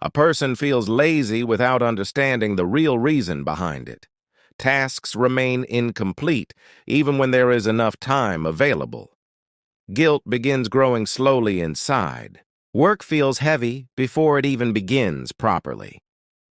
A person feels lazy without understanding the real reason behind it. Tasks remain incomplete even when there is enough time available. Guilt begins growing slowly inside. Work feels heavy before it even begins properly.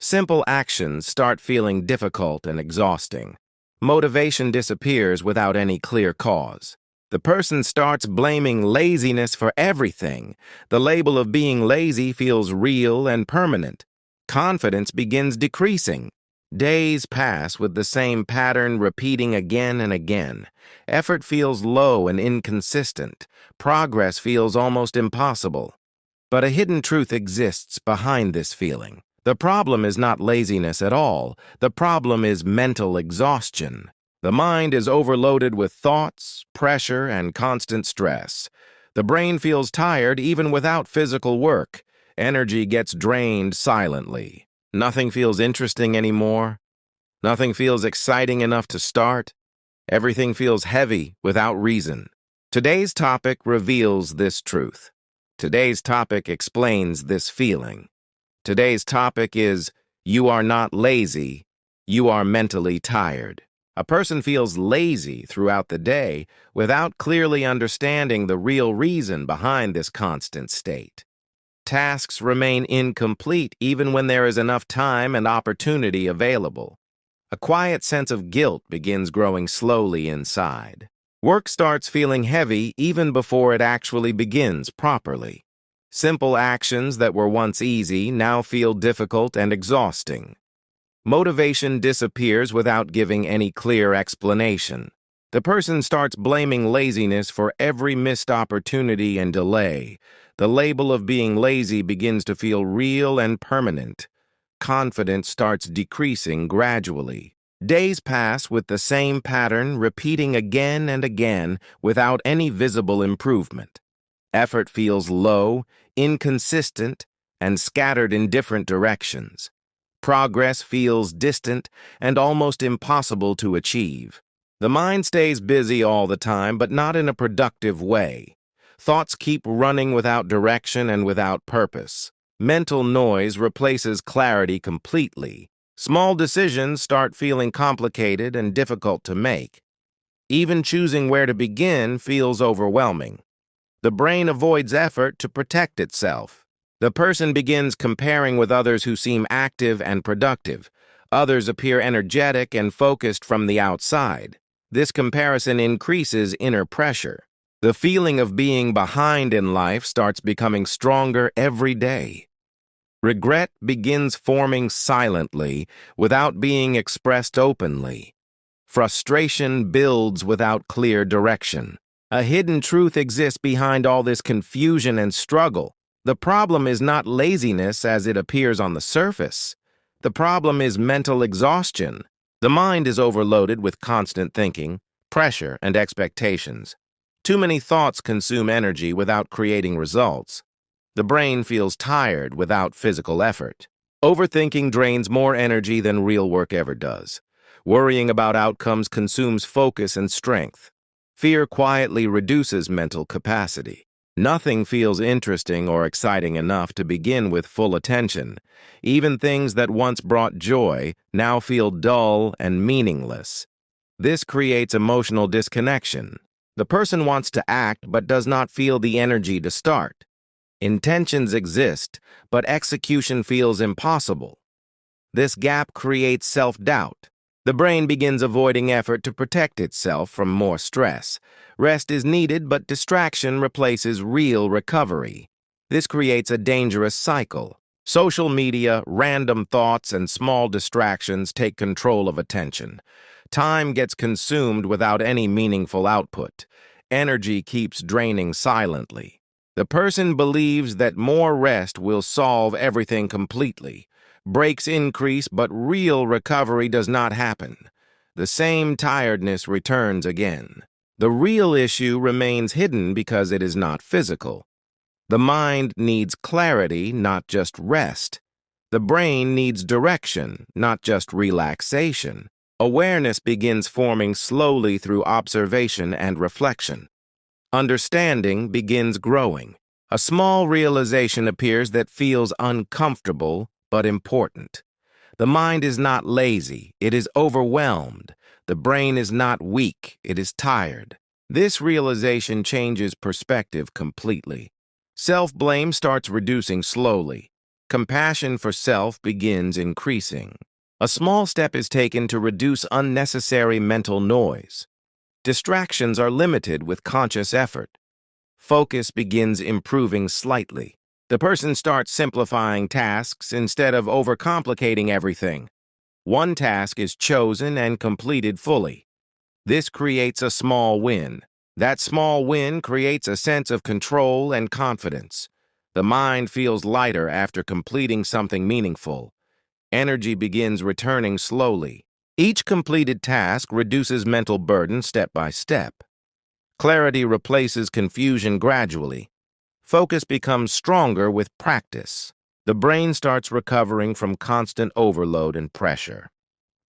Simple actions start feeling difficult and exhausting. Motivation disappears without any clear cause. The person starts blaming laziness for everything. The label of being lazy feels real and permanent. Confidence begins decreasing. Days pass with the same pattern repeating again and again. Effort feels low and inconsistent. Progress feels almost impossible. But a hidden truth exists behind this feeling. The problem is not laziness at all. The problem is mental exhaustion. The mind is overloaded with thoughts, pressure, and constant stress. The brain feels tired even without physical work. Energy gets drained silently. Nothing feels interesting anymore. Nothing feels exciting enough to start. Everything feels heavy without reason. Today's topic reveals this truth. Today's topic explains this feeling. Today's topic is, you are not lazy, you are mentally tired. A person feels lazy throughout the day without clearly understanding the real reason behind this constant state. Tasks remain incomplete even when there is enough time and opportunity available. A quiet sense of guilt begins growing slowly inside. Work starts feeling heavy even before it actually begins properly. Simple actions that were once easy now feel difficult and exhausting. Motivation disappears without giving any clear explanation. The person starts blaming laziness for every missed opportunity and delay. The label of being lazy begins to feel real and permanent. Confidence starts decreasing gradually. Days pass with the same pattern repeating again and again without any visible improvement. Effort feels low, inconsistent, and scattered in different directions. Progress feels distant and almost impossible to achieve. The mind stays busy all the time, but not in a productive way. Thoughts keep running without direction and without purpose. Mental noise replaces clarity completely. Small decisions start feeling complicated and difficult to make. Even choosing where to begin feels overwhelming. The brain avoids effort to protect itself. The person begins comparing with others who seem active and productive. Others appear energetic and focused from the outside. This comparison increases inner pressure. The feeling of being behind in life starts becoming stronger every day. Regret begins forming silently without being expressed openly. Frustration builds without clear direction. A hidden truth exists behind all this confusion and struggle. The problem is not laziness as it appears on the surface. The problem is mental exhaustion. The mind is overloaded with constant thinking, pressure, and expectations. Too many thoughts consume energy without creating results. The brain feels tired without physical effort. Overthinking drains more energy than real work ever does. Worrying about outcomes consumes focus and strength. Fear quietly reduces mental capacity. Nothing feels interesting or exciting enough to begin with full attention. Even things that once brought joy now feel dull and meaningless. This creates emotional disconnection. The person wants to act but does not feel the energy to start. Intentions exist, but execution feels impossible. This gap creates self-doubt. The brain begins avoiding effort to protect itself from more stress. Rest is needed, but distraction replaces real recovery. This creates a dangerous cycle. Social media, random thoughts, and small distractions take control of attention. Time gets consumed without any meaningful output. Energy keeps draining silently. The person believes that more rest will solve everything completely. Breaks increase, but real recovery does not happen. The same tiredness returns again. The real issue remains hidden because it is not physical. The mind needs clarity, not just rest. The brain needs direction, not just relaxation. Awareness begins forming slowly through observation and reflection. Understanding begins growing. A small realization appears that feels uncomfortable but important. The mind is not lazy, it is overwhelmed. The brain is not weak, it is tired. This realization changes perspective completely. Self-blame starts reducing slowly. Compassion for self begins increasing. A small step is taken to reduce unnecessary mental noise. Distractions are limited with conscious effort. Focus begins improving slightly. The person starts simplifying tasks instead of overcomplicating everything. One task is chosen and completed fully. This creates a small win. That small win creates a sense of control and confidence. The mind feels lighter after completing something meaningful. Energy begins returning slowly. Each completed task reduces mental burden step by step. Clarity replaces confusion gradually. Focus becomes stronger with practice. The brain starts recovering from constant overload and pressure.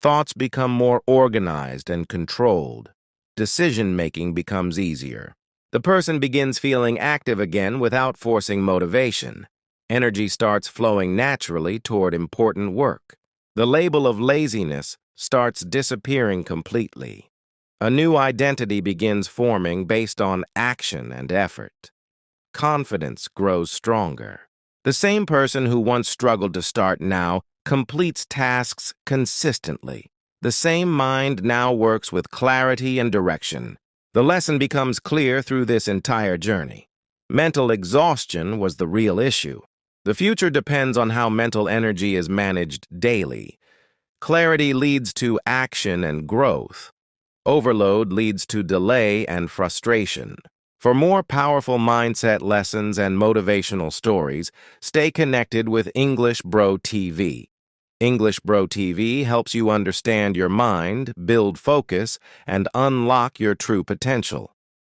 Thoughts become more organized and controlled. Decision-making becomes easier. The person begins feeling active again without forcing motivation. Energy starts flowing naturally toward important work. The label of laziness starts disappearing completely. A new identity begins forming based on action and effort. Confidence grows stronger. The same person who once struggled to start now completes tasks consistently. The same mind now works with clarity and direction. The lesson becomes clear through this entire journey. Mental exhaustion was the real issue. The future depends on how mental energy is managed daily. Clarity leads to action and growth. Overload leads to delay and frustration. For more powerful mindset lessons and motivational stories, stay connected with English Bro TV. English Bro TV helps you understand your mind, build focus, and unlock your true potential.